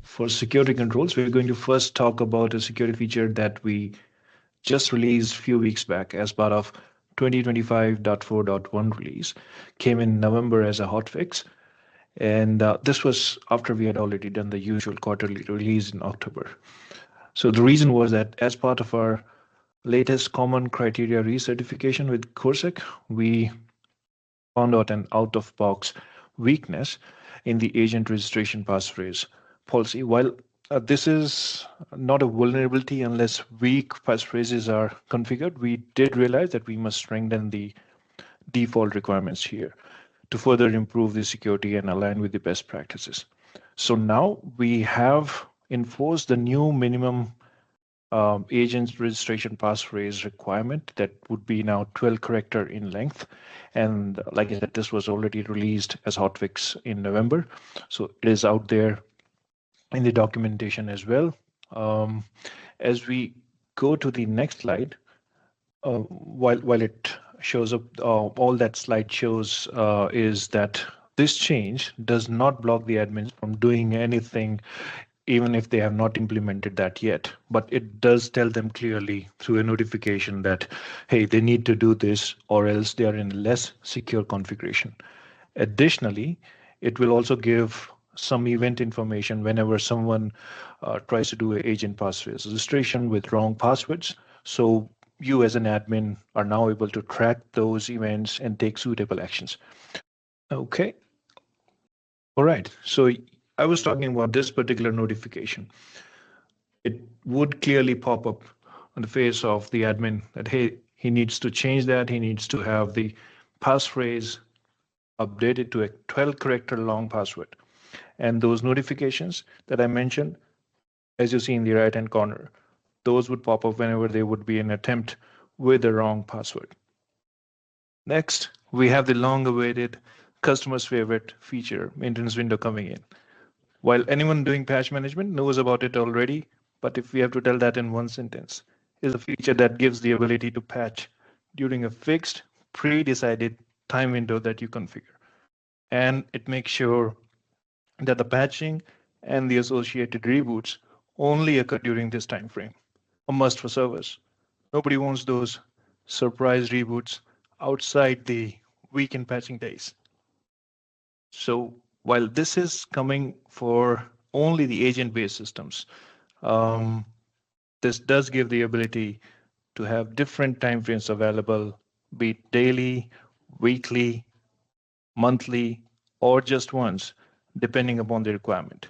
For security controls, we're going to first talk about a security feature that we just released a few weeks back as part of 2025.4.1 release. Came in November as a hotfix, and this was after we had already done the usual quarterly release in October. So the reason was that as part of our latest common criteria recertification with CoreSec, we found out an out-of-box weakness in the agent registration passphrase policy. While this is not a vulnerability unless weak passphrases are configured, we did realize that we must strengthen the default requirements here to further improve the security and align with the best practices. So now we have enforced the new minimum agent registration passphrase requirement that would be now 12 character in length. And like I said, this was already released as hotfix in November. So it is out there in the documentation as well. As we go to the next slide, while it shows up, all that slide shows is that this change does not block the admins from doing anything even if they have not implemented that yet. But it does tell them clearly through a notification that, hey, they need to do this or else they are in less secure configuration. Additionally, it will also give some event information whenever someone tries to do an agent passphrase registration with wrong passwords. So you as an admin are now able to track those events and take suitable actions. Okay. All right. So I was talking about this particular notification. It would clearly pop up on the face of the admin that, hey, he needs to change that. He needs to have the passphrase updated to a 12 character long password. And those notifications that I mentioned, as you see in the right hand corner, those would pop up whenever there would be an attempt with the wrong password. Next, we have the long awaited customer's favorite feature, maintenance window coming in. While anyone doing patch management knows about it already, but if we have to tell that in one sentence, is a feature that gives the ability to patch during a fixed, pre-decided time window that you configure. And it makes sure that the patching and the associated reboots only occur during this time frame. A must for servers. Nobody wants those surprise reboots outside the weekend patching days. So while this is coming for only the agent-based systems, this does give the ability to have different timeframes available, be it daily, weekly, monthly, or just once, depending upon the requirement.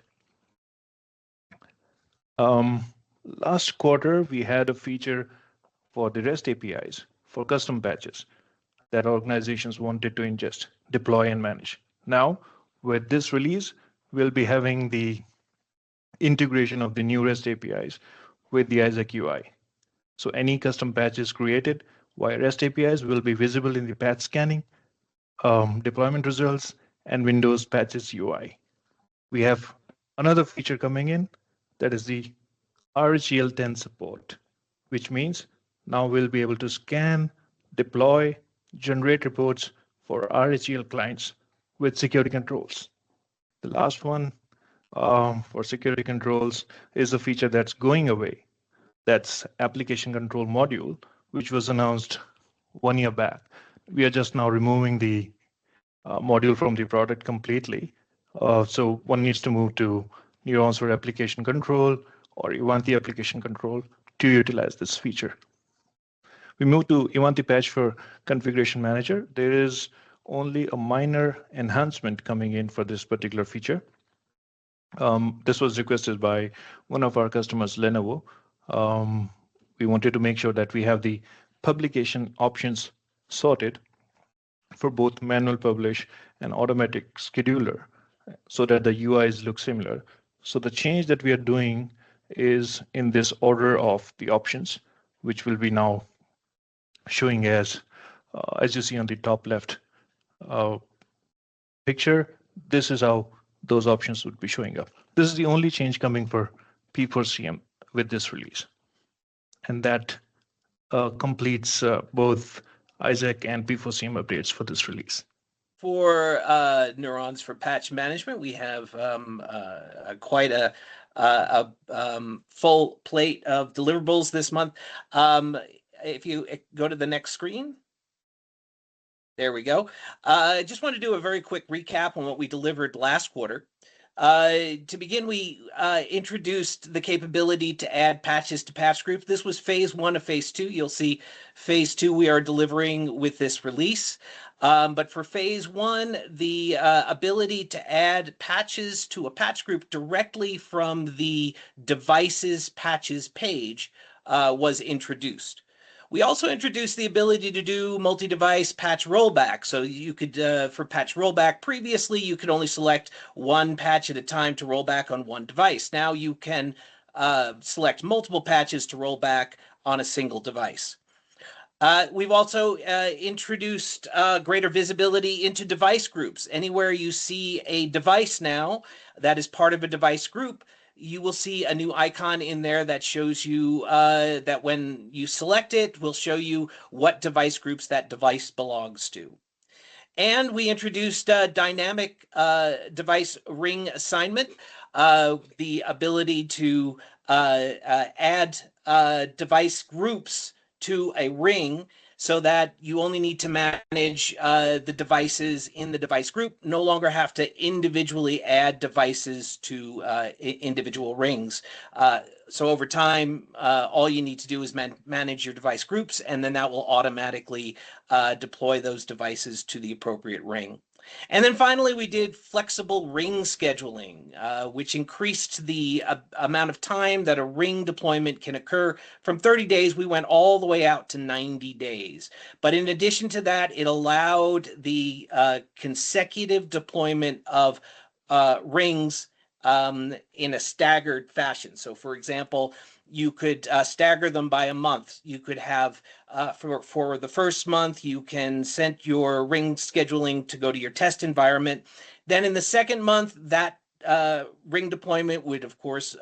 Last quarter, we had a feature for the REST APIs for custom patches that organizations wanted to ingest, deploy, and manage. Now, with this release, we'll be having the integration of the new REST APIs with the Isaac UI. So any custom patches created via REST APIs will be visible in the patch scanning, deployment results, and Windows patches UI. We have another feature coming in, that is the RHEL10 support, which means now we'll be able to scan, deploy, generate reports for RHEL clients with security controls. The last one for security controls is a feature that's going away. That's application control module, which was announced 1 year back. We are just now removing the module from the product completely. So one needs to move to Neurons for application control or Ivanti application control to utilize this feature. We move to Ivanti Patch for configuration manager. There is only a minor enhancement coming in for this particular feature. This was requested by one of our customers, Lenovo. We wanted to make sure that we have the publication options sorted for both manual publish and automatic scheduler so that the UIs look similar. So the change that we are doing is in this order of the options, which will be now showing as you see on the top left picture. This is how those options would be showing up. This is the only change coming for P4CM with this release. And that completes both Isaac and P4CM updates for this release. For Neurons for patch management, we have quite a full plate of deliverables this month. If you go to the next screen. There we go. I just want to do a very quick recap on what we delivered last quarter. To begin, we introduced the capability to add patches to patch group. This was phase 1 of phase 2. You'll see phase 2 we are delivering with this release. But for phase 1, the ability to add patches to a patch group directly from the devices patches page was introduced. We also introduced the ability to do multi-device patch rollback. So you could, for patch rollback, previously you could only select one patch at a time to roll back on one device. Now you can select multiple patches to roll back on a single device. We've also introduced greater visibility into device groups. Anywhere you see a device now that is part of a device group, you will see a new icon in there that shows you that when you select it, will show you what device groups that device belongs to. And we introduced dynamic device ring assignment, the ability to add device groups to a ring so that you only need to manage the devices in the device group, no longer have to individually add devices to individual rings. So over time, all you need to do is manage your device groups, and then that will automatically deploy those devices to the appropriate ring. And then finally, we did flexible ring scheduling, which increased the amount of time that a ring deployment can occur. From 30 days, we went all the way out to 90 days. But in addition to that, it allowed the consecutive deployment of rings in a staggered fashion. So for example, you could stagger them by a month. You could have, for the first month, you can set your ring scheduling to go to your test environment. Then in the second month, that ring deployment would, of course,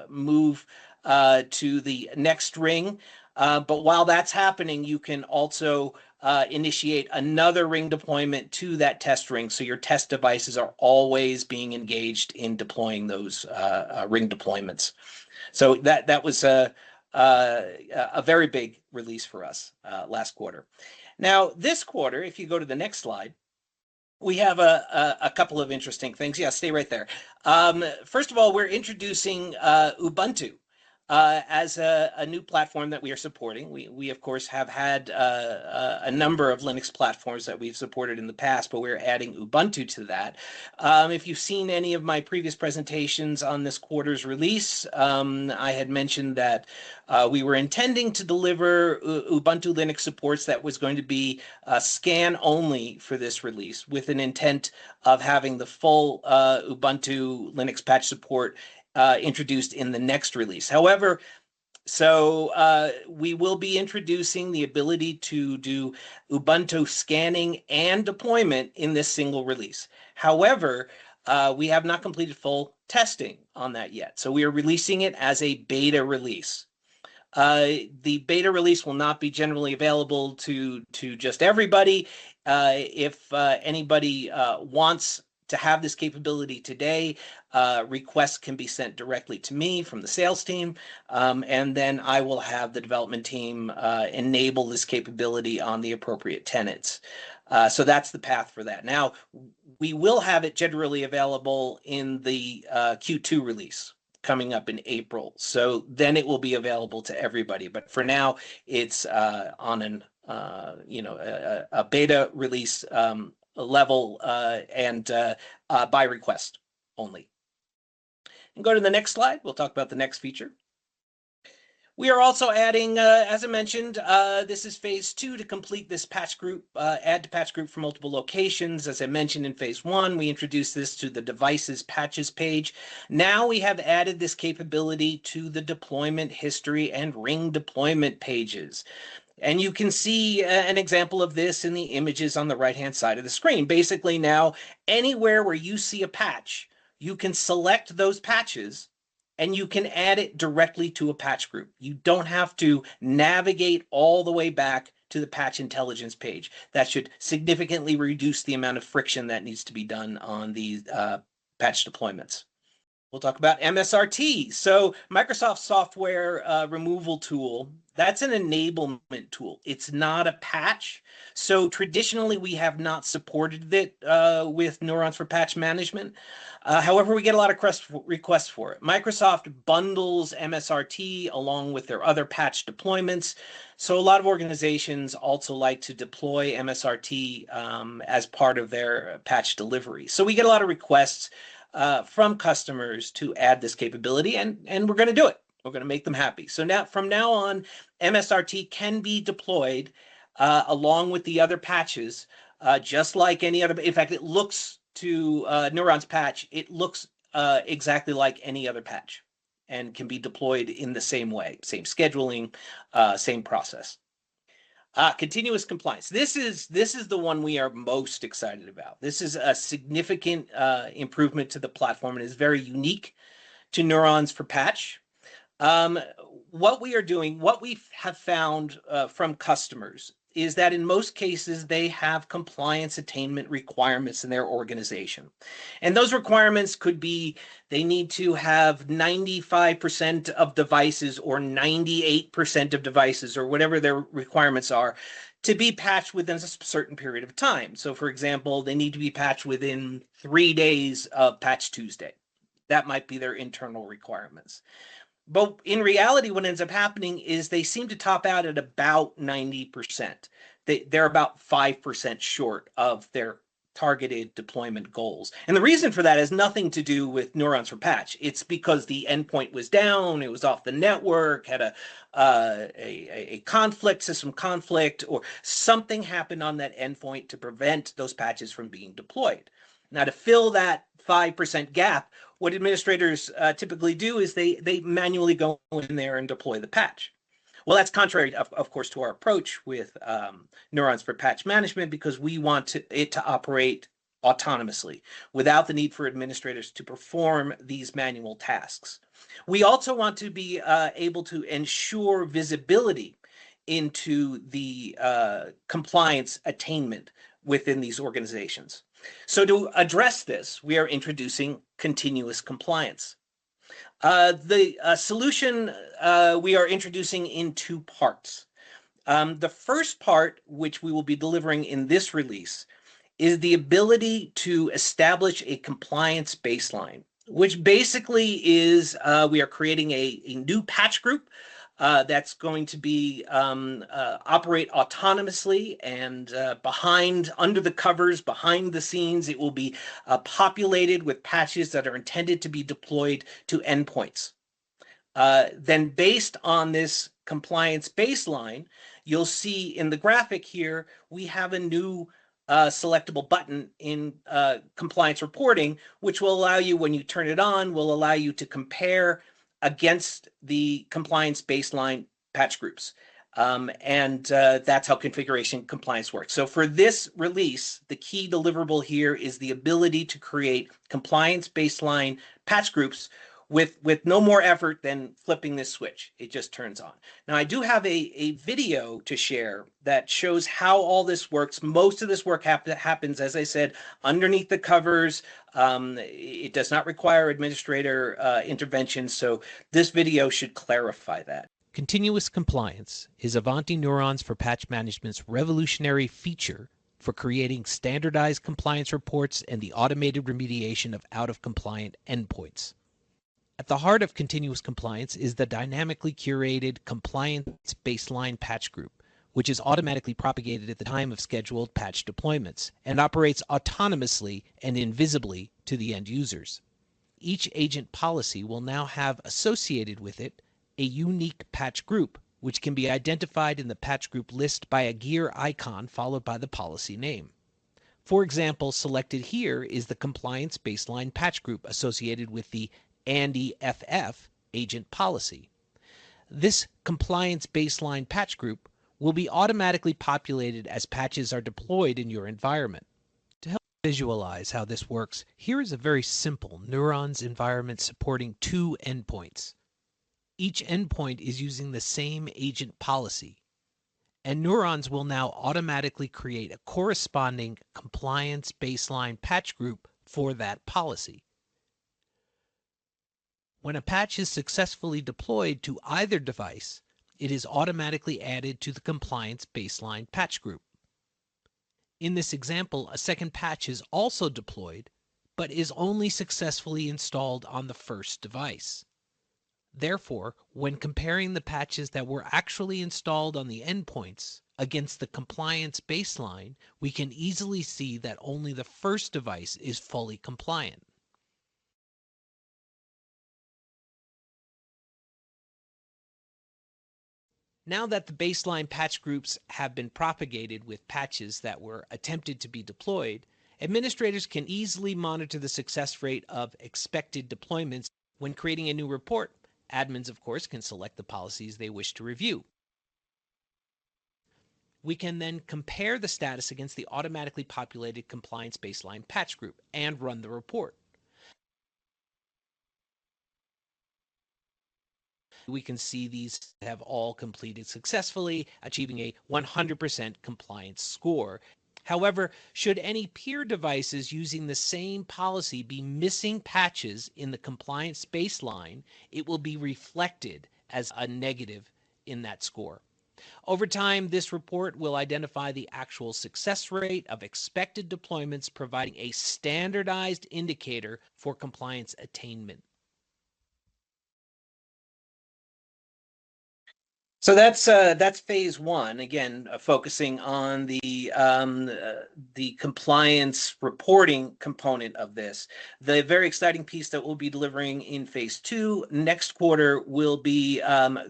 move to the next ring. But while that's happening, you can also initiate another ring deployment to that test ring. So your test devices are always being engaged in deploying those ring deployments. So that was a very big release for us last quarter. Now, this quarter, if you go to the next slide, we have a couple of interesting things. Yeah, stay right there. First of all, we're introducing Ubuntu as a new platform that we are supporting. We of course have had a number of Linux platforms that we've supported in the past, but we're adding Ubuntu to that. If you've seen any of my previous presentations on this quarter's release, I had mentioned that we were intending to deliver Ubuntu Linux supports that was going to be scan only for this release, with an intent of having the full Ubuntu Linux patch support introduced in the next release. However, we will be introducing the ability to do Ubuntu scanning and deployment in this single release. However, we have not completed full testing on that yet. So we are releasing it as a beta release. The beta release will not be generally available to just everybody. If anybody wants to have this capability today, requests can be sent directly to me from the sales team, and then I will have the development team enable this capability on the appropriate tenants. So that's the path for that. Now, we will have it generally available in the Q2 release coming up in April. So then it will be available to everybody. But for now, it's on an a beta release level and by request only. And go to the next slide. We'll talk about the next feature. We are also adding, as I mentioned, this is phase 2 to complete this patch group, add to patch group for multiple locations. As I mentioned in phase 1, we introduced this to the devices patches page. Now we have added this capability to the deployment history and ring deployment pages. And you can see an example of this in the images on the right-hand side of the screen. Basically now, anywhere where you see a patch, you can select those patches and you can add it directly to a patch group. You don't have to navigate all the way back to the patch intelligence page. That should significantly reduce the amount of friction that needs to be done on these patch deployments. We'll talk about MSRT. So Microsoft Software Removal Tool, that's an enablement tool. It's not a patch. So traditionally, we have not supported it with Neurons for patch management. However, we get a lot of requests for it. Microsoft bundles MSRT along with their other patch deployments. So a lot of organizations also like to deploy MSRT as part of their patch delivery. So we get a lot of requests from customers to add this capability, and we're going to do it. We're going to make them happy. So now, from now on, MSRT can be deployed along with the other patches, just like any other. In fact, it looks to Neurons patch. It looks exactly like any other patch, and can be deployed in the same way, same scheduling, same process. Continuous compliance. This is the one we are most excited about. This is a significant improvement to the platform and is very unique to Neurons for patch. What we are doing, what we have found from customers is that in most cases, they have compliance attainment requirements in their organization. And those requirements could be they need to have 95% of devices or 98% of devices or whatever their requirements are to be patched within a certain period of time. So for example, they need to be patched within 3 days of Patch Tuesday. That might be their internal requirements. But in reality, what ends up happening is they seem to top out at about 90%. They're about 5% short of their targeted deployment goals. And the reason for that has nothing to do with Neurons for patch. It's because the endpoint was down, it was off the network, had a conflict, system conflict, or something happened on that endpoint to prevent those patches from being deployed. Now, to fill that 5% gap, what administrators typically do is they manually go in there and deploy the patch. Well, that's contrary, of course, to our approach with Neurons for patch management, because we want it to operate autonomously without the need for administrators to perform these manual tasks. We also want to be able to ensure visibility into the compliance attainment within these organizations. So to address this, we are introducing continuous compliance. The solution we are introducing in 2 parts. The first part, which we will be delivering in this release, is the ability to establish a compliance baseline, which basically is we are creating a new patch group that's going to be operate autonomously and under the covers, behind the scenes. It will be populated with patches that are intended to be deployed to endpoints. Then based on this compliance baseline, you'll see in the graphic here, we have a new selectable button in compliance reporting, which will allow you, when you turn it on, will allow you to compare against the compliance baseline patch groups. That's how configuration compliance works. So for this release, the key deliverable here is the ability to create compliance baseline patch groups with no more effort than flipping this switch. It just turns on. Now, I do have a video to share that shows how all this works. Most of this work happens, as I said, underneath the covers. It does not require administrator intervention, so this video should clarify that. Continuous compliance is Ivanti Neurons for patch management's revolutionary feature for creating standardized compliance reports and the automated remediation of out-of-compliant endpoints. At the heart of continuous compliance is the dynamically curated compliance baseline patch group, which is automatically propagated at the time of scheduled patch deployments and operates autonomously and invisibly to the end users. Each agent policy will now have associated with it a unique patch group, which can be identified in the patch group list by a gear icon followed by the policy name. For example, selected here is the compliance baseline patch group associated with the Andy FF agent policy. This compliance baseline patch group will be automatically populated as patches are deployed in your environment. To help visualize how this works, here is a very simple Neurons environment supporting 2 endpoints. Each endpoint is using the same agent policy, and Neurons will now automatically create a corresponding compliance baseline patch group for that policy. When a patch is successfully deployed to either device, it is automatically added to the compliance baseline patch group. In this example, a second patch is also deployed, but is only successfully installed on the first device. Therefore, when comparing the patches that were actually installed on the endpoints against the compliance baseline, we can easily see that only the first device is fully compliant. Now that the baseline patch groups have been propagated with patches that were attempted to be deployed, administrators can easily monitor the success rate of expected deployments when creating a new report. Admins, of course, can select the policies they wish to review. We can then compare the status against the automatically populated compliance baseline patch group and run the report. We can see these have all completed successfully, achieving a 100% compliance score. However, should any peer devices using the same policy be missing patches in the compliance baseline, it will be reflected as a negative in that score. Over time, this report will identify the actual success rate of expected deployments, providing a standardized indicator for compliance attainment. So that's phase one. Again, focusing on the compliance reporting component of this. The very exciting piece that we'll be delivering in phase two next quarter will be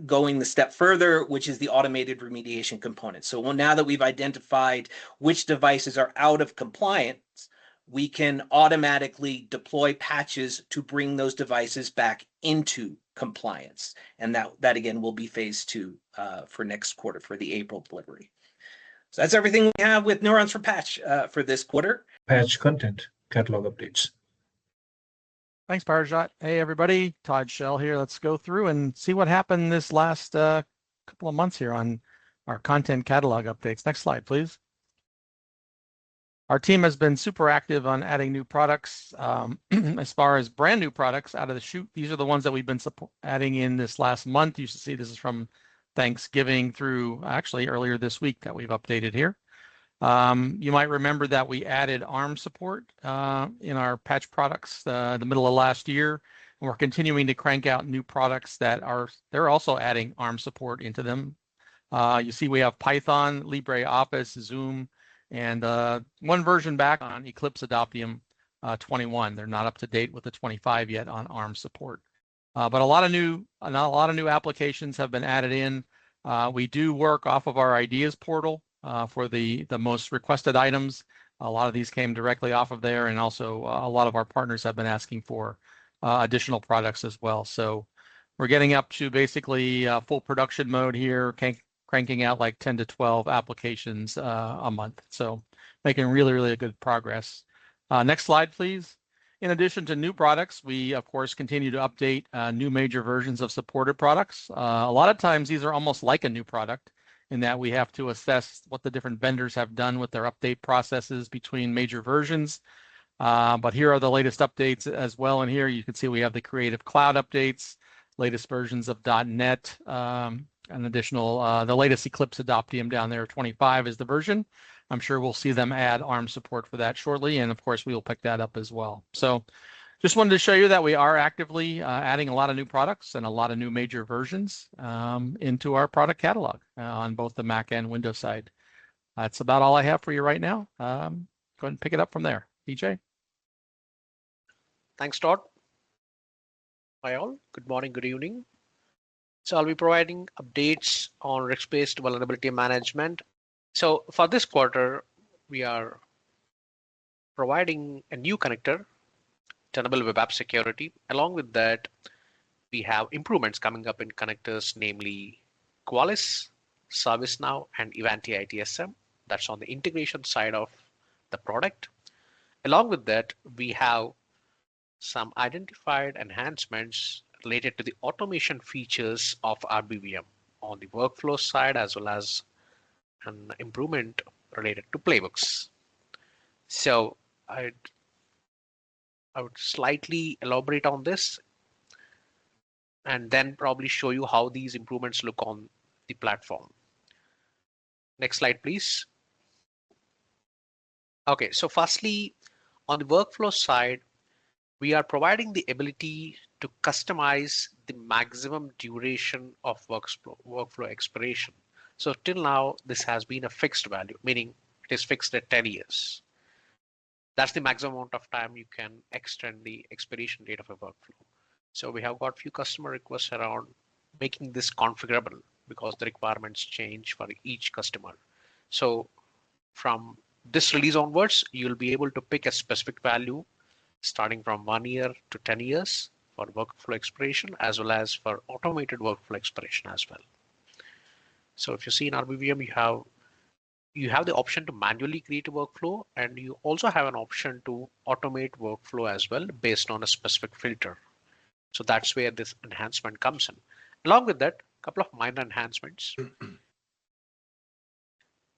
going the step further, which is the automated remediation component. So now that we've identified which devices are out of compliance, we can automatically deploy patches to bring those devices back into compliance. And that again will be phase two for next quarter for the April delivery. So that's everything we have with Neurons for Patch for this quarter. Patch content, catalog updates. Thanks, Parajat. Hey, everybody. Todd Shell here. Let's go through and see what happened this last couple of months here on our content catalog updates. Next slide, please. Our team has been super active on adding new products. As far as brand new products out of the chute, these are the ones that we've been adding in this last month. You should see this is from Thanksgiving through actually earlier this week that we've updated here. You might remember that we added ARM support in our patch products the middle of last year. And we're continuing to crank out new products that they're also adding ARM support into them. You see we have Python, LibreOffice, Zoom, and one version back on Eclipse Adoptium 21. They're not up to date with the 25 yet on ARM support. But a lot of new applications have been added in. We do work off of our ideas portal for the most requested items. A lot of these came directly off of there, and also a lot of our partners have been asking for additional products as well. So we're getting up to basically full production mode here, cranking out like 10 to 12 applications a month. So making really, really good progress. Next slide, please. In addition to new products, we, of course, continue to update new major versions of supported products. A lot of times, these are almost like a new product in that we have to assess what the different vendors have done with their update processes between major versions. But here are the latest updates as well. And here you can see we have the Creative Cloud updates, latest versions of .NET, an additional, the latest Eclipse Adoptium down there, 25 is the version. I'm sure we'll see them add ARM support for that shortly. And of course, we will pick that up as well. So just wanted to show you that we are actively adding a lot of new products and a lot of new major versions into our product catalog on both the Mac and Windows side. That's about all I have for you right now. Go ahead and pick it up from there. DJ? Thanks, Todd. Hi all. Good morning, good evening. So I'll be providing updates on risk-based vulnerability management. So for this quarter, we are providing a new connector, Tenable Web App Security. Along with that, we have improvements coming up in connectors, namely Qualys, ServiceNow, and Ivanti ITSM. That's on the integration side of the product. Along with that, we have some identified enhancements related to the automation features of RBVM on the workflow side, as well as an improvement related to playbooks. So I would slightly elaborate on this. and then probably show you how these improvements look on the platform. Next slide, please. Okay, so firstly, on the workflow side, we are providing the ability to customize the maximum duration of workflow expiration. So till now, this has been a fixed value, meaning it is fixed at 10 years. That's the maximum amount of time you can extend the expiration date of a workflow. So we have got few customer requests around making this configurable because the requirements change for each customer. So from this release onwards, you'll be able to pick a specific value starting from 1 year to 10 years for workflow expiration, as well as for automated workflow expiration as well. So if you see in RBVM, you have the option to manually create a workflow, and you also have an option to automate workflow as well based on a specific filter. So that's where this enhancement comes in. Along with that, a couple of minor enhancements.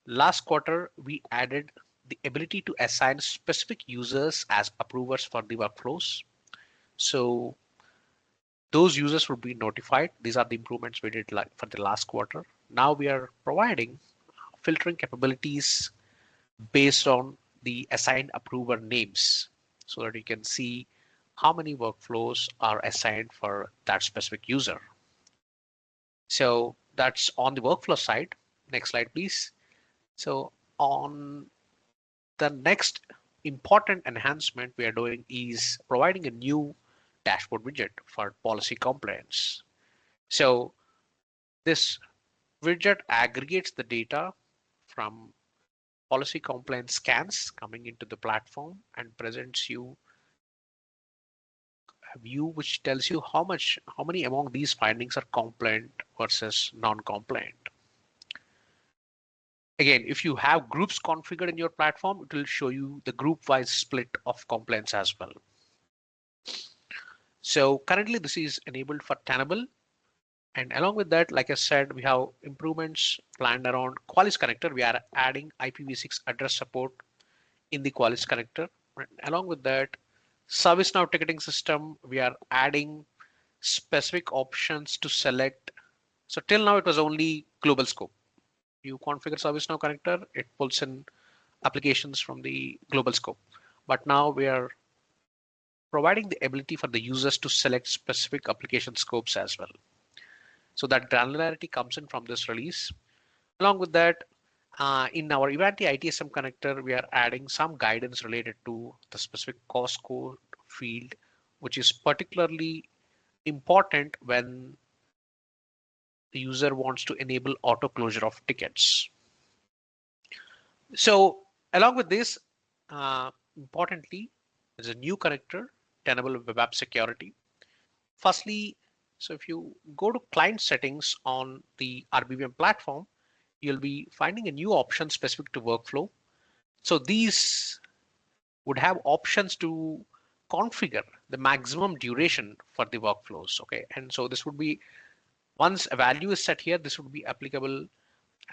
Last quarter, we added the ability to assign specific users as approvers for the workflows. So those users would be notified. These are the improvements we did for the last quarter. Now we are providing filtering capabilities based on the assigned approver names so that you can see how many workflows are assigned for that specific user. So that's on the workflow side. Next slide, please. So on the next important enhancement we are doing is providing a new dashboard widget for policy compliance. So this widget aggregates the data from policy compliance scans coming into the platform and presents you a view which tells you how many among these findings are compliant versus non-compliant. Again, if you have groups configured in your platform, it will show you the group-wise split of compliance as well. So currently this is enabled for Tenable. And along with that, like I said, we have improvements planned around Qualys connector. We are adding IPv6 address support in the Qualys connector. Along with that, ServiceNow ticketing system, we are adding specific options to select. So till now it was only global scope. You configure ServiceNow connector, it pulls in applications from the global scope. But now we are providing the ability for the users to select specific application scopes as well. So that granularity comes in from this release. Along with that, in our Ivanti ITSM connector, we are adding some guidance related to the specific course code field, which is particularly important when the user wants to enable auto closure of tickets. So along with this, importantly, there's a new connector, Tenable Web App Security. Firstly, so if you go to client settings on the RBVM platform, you'll be finding a new option specific to workflow. So these would have options to configure the maximum duration for the workflows. Okay, and so this would be, once a value is set here, this would be applicable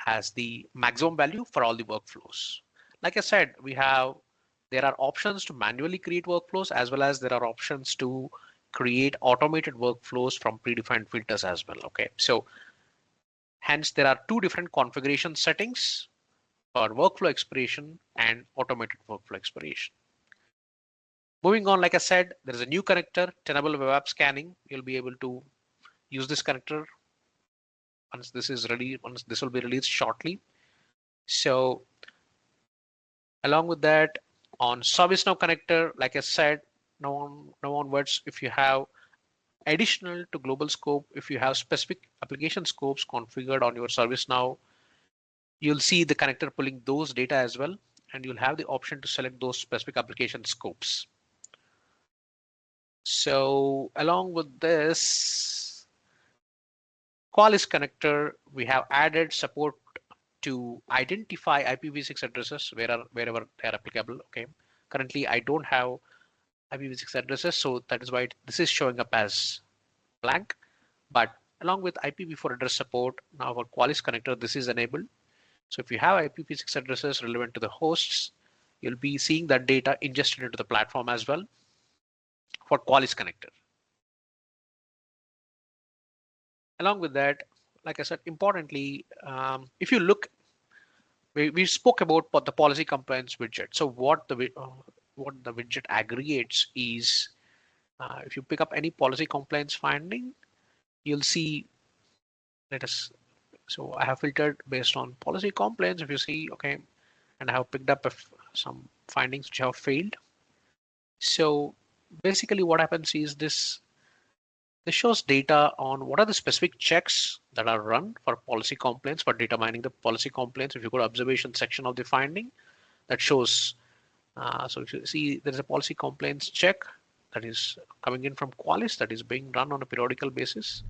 as the maximum value for all the workflows. Like I said, there are options to manually create workflows, as well as there are options to create automated workflows from predefined filters as well. Okay, so hence there are two different configuration settings for workflow expiration and automated workflow expiration. Moving on, like I said, there is a new connector, Tenable Web App Scanning. You'll be able to use this connector once this is ready, once this will be released shortly. So along with that, on ServiceNow connector, like I said, now onwards, if you have additional to global scope, if you have specific application scopes configured on your ServiceNow, you'll see the connector pulling those data as well, and you'll have the option to select those specific application scopes. So along with this Qualys connector, we have added support to identify IPv6 addresses wherever they are applicable. Okay, currently I don't have IPv6 addresses, so that is why this is showing up as blank. But along with IPv4 address support, now for Qualys connector, this is enabled. So if you have IPv6 addresses relevant to the hosts, you'll be seeing that data ingested into the platform as well for Qualys connector. Along with that, like I said, importantly, if you look, we spoke about the policy compliance widget. So what the widget aggregates is, if you pick up any policy compliance finding, you'll see, so I have filtered based on policy compliance. If you see, okay, and I have picked up some findings which have failed. So basically what happens is this shows data on what are the specific checks that are run for policy complaints, for determining the policy complaints. If you go to observation section of the finding, that shows, so if you see there is a policy complaints check that is coming in from Qualys that is being run on a periodical basis.